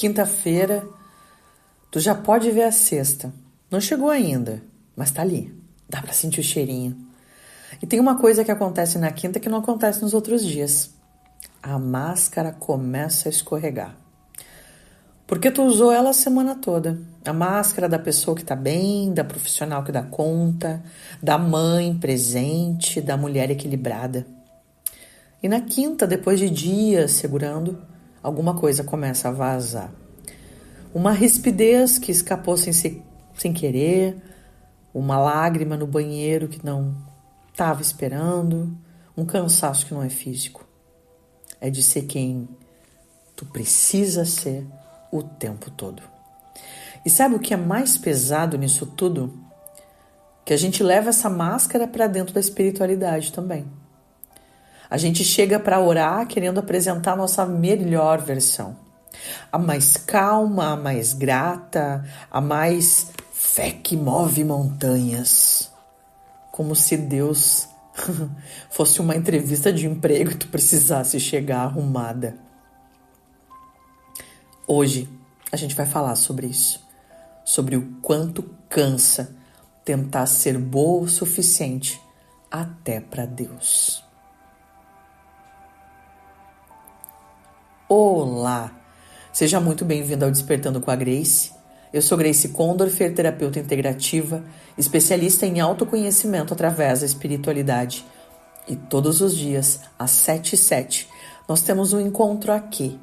Quinta-feira, tu já pode ver a sexta. Não chegou ainda, mas tá ali. Dá pra sentir o cheirinho. E tem uma coisa que acontece na quinta que não acontece nos outros dias. A máscara começa a escorregar. Porque tu usou ela a semana toda. A máscara da pessoa que tá bem, da profissional que dá conta, da mãe presente, da mulher equilibrada. E na quinta, depois de dias segurando, alguma coisa começa a vazar. Uma rispidez que escapou sem querer, uma lágrima no banheiro que não estava esperando, um cansaço que não é físico. É de ser quem tu precisa ser o tempo todo. E sabe o que é mais pesado nisso tudo? Que a gente leva essa máscara para dentro da espiritualidade também. A gente chega para orar querendo apresentar a nossa melhor versão. A mais calma, a mais grata, a mais fé que move montanhas. Como se Deus fosse uma entrevista de emprego e tu precisasse chegar arrumada. Hoje a gente vai falar sobre isso. Sobre o quanto cansa tentar ser boa o suficiente até para Deus. Olá! Seja muito bem-vindo ao Despertando com a Grace. Eu sou Grace Condorfer, terapeuta integrativa, especialista em autoconhecimento através da espiritualidade. E todos os dias, às 7h07, nós temos um encontro aqui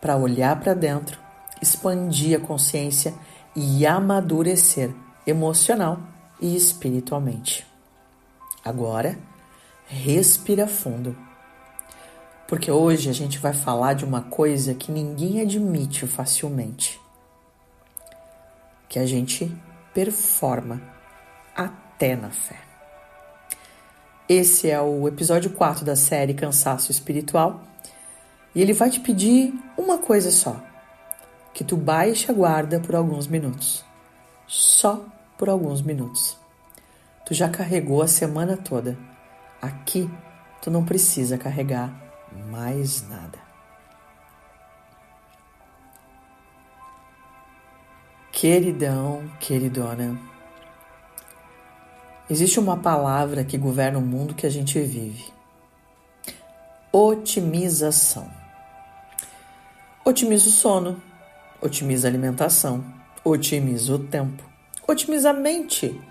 para olhar para dentro, expandir a consciência e amadurecer emocional e espiritualmente. Agora, respira fundo. Porque hoje a gente vai falar de uma coisa que ninguém admite facilmente. Que a gente performa até na fé. Esse é o episódio 4 da série Cansaço Espiritual. E ele vai te pedir uma coisa só. Que tu baixe a guarda por alguns minutos. Só por alguns minutos. Tu já carregou a semana toda. Aqui, tu não precisa carregar mais nada. Queridão, queridona, existe uma palavra que governa o mundo que a gente vive. Otimização. Otimiza o sono, otimiza a alimentação, otimiza o tempo, otimiza a mente,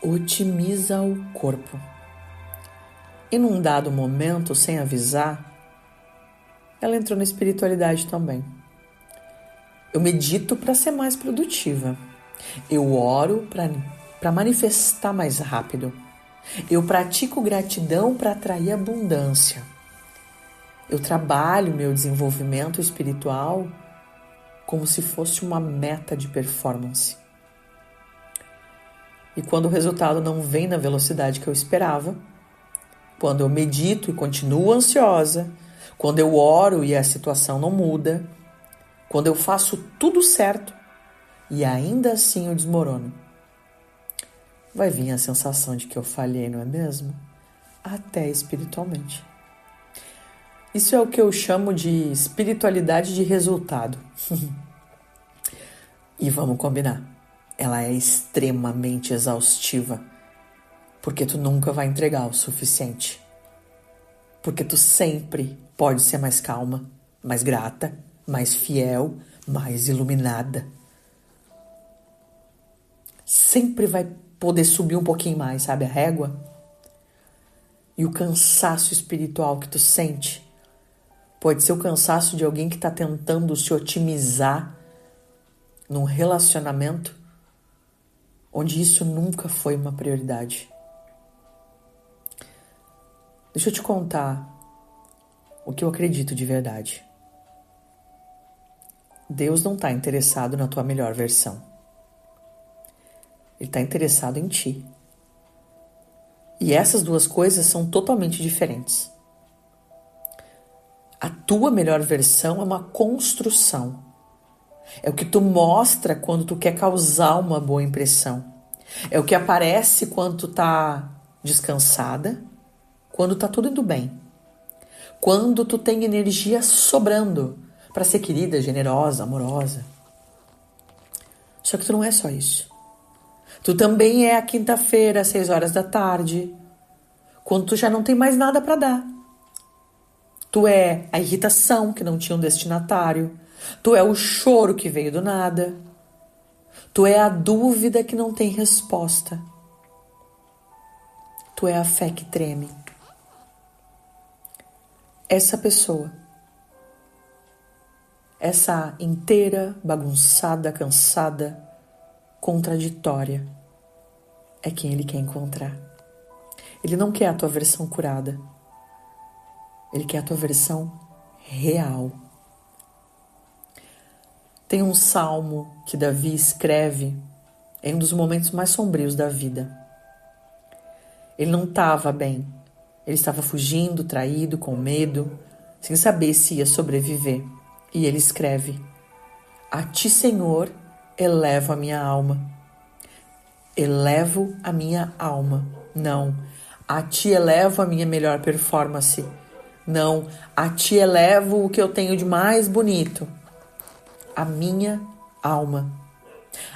otimiza o corpo. E num dado momento, sem avisar, ela entrou na espiritualidade também. Eu medito para ser mais produtiva. Eu oro para manifestar mais rápido. Eu pratico gratidão para atrair abundância. Eu trabalho meu desenvolvimento espiritual como se fosse uma meta de performance. E quando o resultado não vem na velocidade que eu esperava, quando eu medito e continuo ansiosa, quando eu oro e a situação não muda, quando eu faço tudo certo e ainda assim eu desmorono, vai vir a sensação de que eu falhei, não é mesmo? Até espiritualmente. Isso é o que eu chamo de espiritualidade de resultado. E vamos combinar, ela é extremamente exaustiva, porque tu nunca vai entregar o suficiente. Porque tu sempre pode ser mais calma, mais grata, mais fiel, mais iluminada. Sempre vai poder subir um pouquinho mais, sabe, a régua? E o cansaço espiritual que tu sente pode ser o cansaço de alguém que está tentando se otimizar num relacionamento onde isso nunca foi uma prioridade. Deixa eu te contar o que eu acredito de verdade. Deus não está interessado na tua melhor versão. Ele está interessado em ti. E essas duas coisas são totalmente diferentes. A tua melhor versão é uma construção. É o que tu mostra quando tu quer causar uma boa impressão. É o que aparece quando tu tá descansada, quando tá tudo indo bem. Quando tu tem energia sobrando para ser querida, generosa, amorosa. Só que tu não é só isso. Tu também é a quinta-feira, às 6 horas da tarde, quando tu já não tem mais nada para dar. Tu é a irritação que não tinha um destinatário. Tu é o choro que veio do nada. Tu é a dúvida que não tem resposta. Tu é a fé que treme. Essa pessoa, essa inteira, bagunçada, cansada, contraditória, é quem ele quer encontrar. Ele não quer a tua versão curada. Ele quer a tua versão real. Tem um salmo que Davi escreve em um dos momentos mais sombrios da vida. Ele não estava bem. Ele estava fugindo, traído, com medo, sem saber se ia sobreviver. E ele escreve: A ti, Senhor, elevo a minha alma. Elevo a minha alma. Não. A ti elevo a minha melhor performance. Não. A ti elevo o que eu tenho de mais bonito. A minha alma.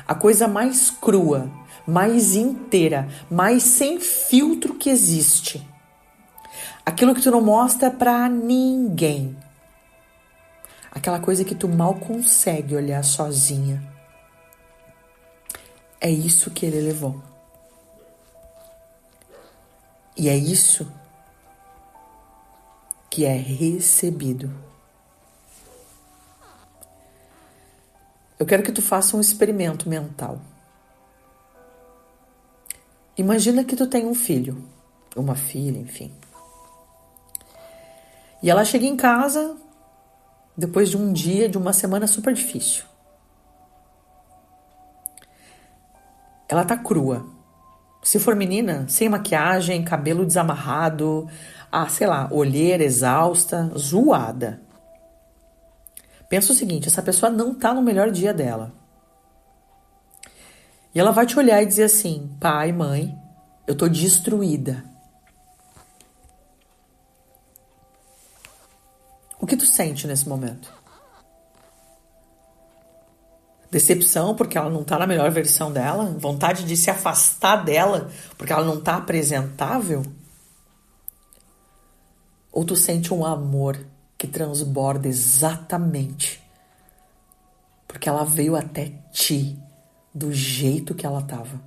A coisa mais crua, mais inteira, mais sem filtro que existe. Aquilo que tu não mostra pra ninguém. Aquela coisa que tu mal consegue olhar sozinha. É isso que ele levou. E é isso que é recebido. Eu quero que tu faça um experimento mental. Imagina que tu tem um filho, uma filha, enfim. E ela chega em casa depois de um dia, de uma semana super difícil. Ela tá crua. Se for menina, sem maquiagem, cabelo desamarrado, sei lá, olheira exausta, zoada. Pensa o seguinte, essa pessoa não tá no melhor dia dela. E ela vai te olhar e dizer assim: pai, mãe, eu tô destruída. O que tu sente nesse momento? Decepção porque ela não tá na melhor versão dela? Vontade de se afastar dela porque ela não tá apresentável? Ou tu sente um amor que transborda exatamente porque ela veio até ti do jeito que ela tava?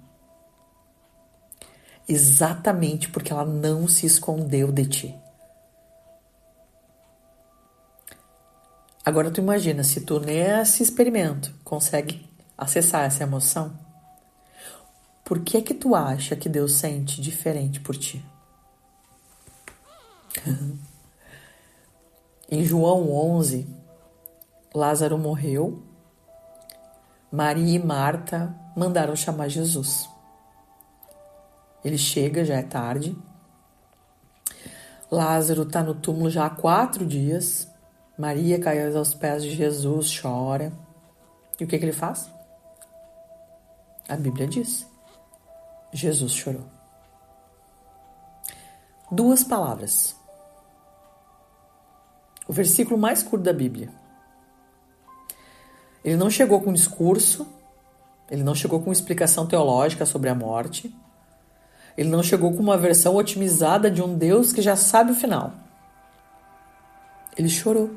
Exatamente porque ela não se escondeu de ti. Agora tu imagina, se tu nesse experimento consegue acessar essa emoção, por que é que tu acha que Deus sente diferente por ti? Em João 11, Lázaro morreu, Maria e Marta mandaram chamar Jesus. Ele chega, já é tarde. Lázaro está no túmulo já há 4 dias. Maria cai aos pés de Jesus, chora. E o que ele faz? A Bíblia diz: Jesus chorou. 2 palavras. O versículo mais curto da Bíblia. Ele não chegou com discurso, ele não chegou com explicação teológica sobre a morte, ele não chegou com uma versão otimizada de um Deus que já sabe o final. Ele chorou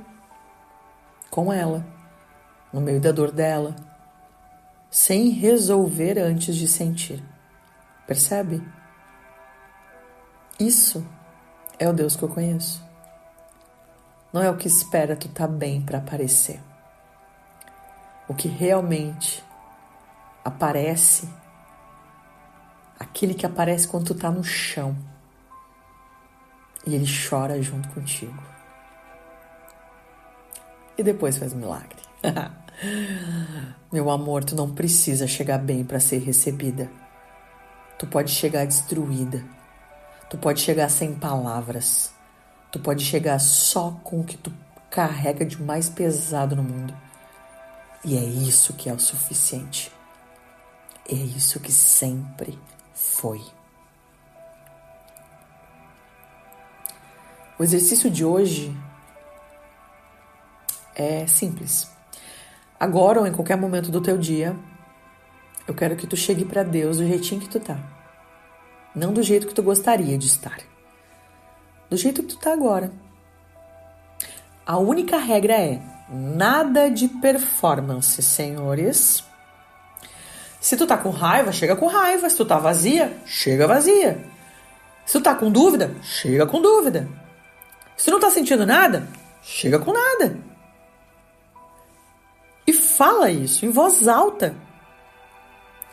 com ela, no meio da dor dela, sem resolver antes de sentir. Percebe? Isso é o Deus que eu conheço. Não é o que espera tu tá bem para aparecer. O que realmente aparece, aquele que aparece quando tu tá no chão e ele chora junto contigo. E depois faz milagre. Meu amor, tu não precisa chegar bem para ser recebida. Tu pode chegar destruída. Tu pode chegar sem palavras. Tu pode chegar só com o que tu carrega de mais pesado no mundo. E é isso que é o suficiente. É isso que sempre foi. O exercício de hoje É simples. Agora ou em qualquer momento do teu dia, eu quero que tu chegue para Deus do jeitinho que tu tá. Não do jeito que tu gostaria de estar. Do jeito que tu tá agora. A única regra é nada de performance, senhores. Se tu tá com raiva, chega com raiva. Se tu tá vazia, chega vazia. Se tu tá com dúvida, chega com dúvida. Se tu não tá sentindo nada, chega com nada. E fala isso em voz alta.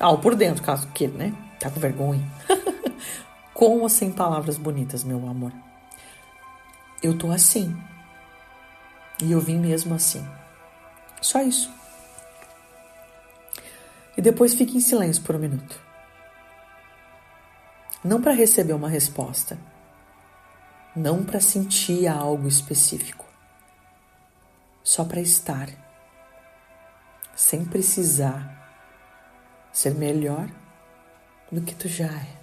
Ou por dentro, caso queira, né? Tá com vergonha. Com ou sem palavras bonitas, meu amor. Eu tô assim. E eu vim mesmo assim. Só isso. E depois fique em silêncio por um minuto. Não para receber uma resposta. Não para sentir algo específico. Só para estar. Sem precisar ser melhor do que tu já é.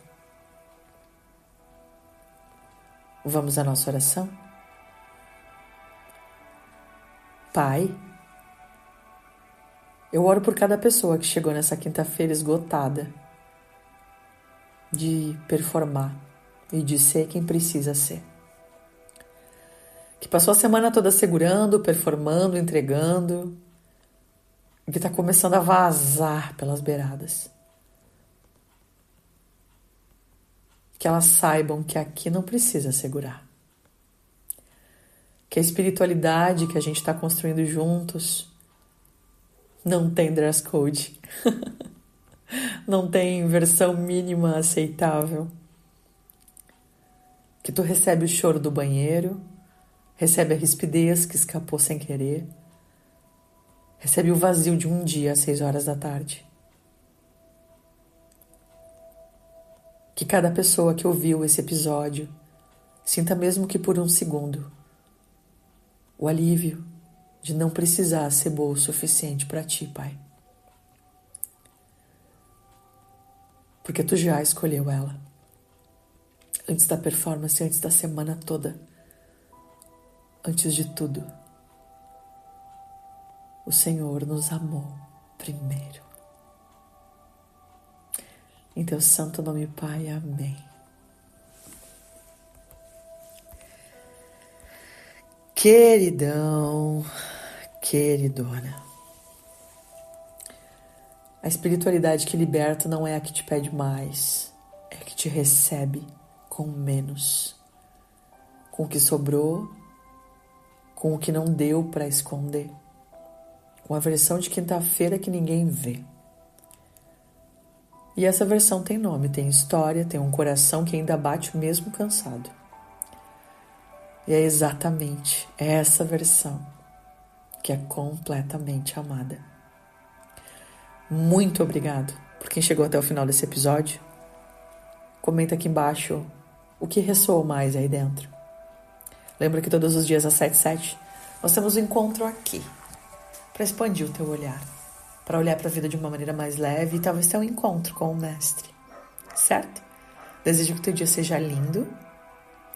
Vamos à nossa oração? Pai, eu oro por cada pessoa que chegou nessa quinta-feira esgotada de performar e de ser quem precisa ser. Que passou a semana toda segurando, performando, entregando, e que está começando a vazar pelas beiradas. Que elas saibam que aqui não precisa segurar. Que a espiritualidade que a gente está construindo juntos não tem dress code. Não tem versão mínima aceitável. Que tu recebe o choro do banheiro, recebe a rispidez que escapou sem querer, recebe o vazio de um dia às 6 horas da tarde. Que cada pessoa que ouviu esse episódio sinta, mesmo que por um segundo, o alívio de não precisar ser boa o suficiente para ti, Pai. Porque tu já escolheu ela. Antes da performance, antes da semana toda. Antes de tudo, o Senhor nos amou primeiro. Em teu santo nome, Pai. Amém. Queridão, queridona. A espiritualidade que liberta não é a que te pede mais, é a que te recebe com menos. Com o que sobrou, com o que não deu para esconder. Com a versão de quinta-feira que ninguém vê. E essa versão tem nome, tem história, tem um coração que ainda bate mesmo cansado. E é exatamente essa versão que é completamente amada. Muito obrigado por quem chegou até o final desse episódio. Comenta aqui embaixo o que ressoou mais aí dentro. Lembra que todos os dias às 7h07 nós temos um encontro aqui para expandir o teu olhar, para olhar para a vida de uma maneira mais leve e talvez ter um encontro com o mestre, certo? Desejo que o teu dia seja lindo.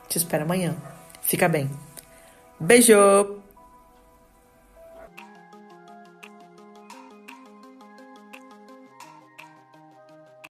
Te espero amanhã. Fica bem. Beijo!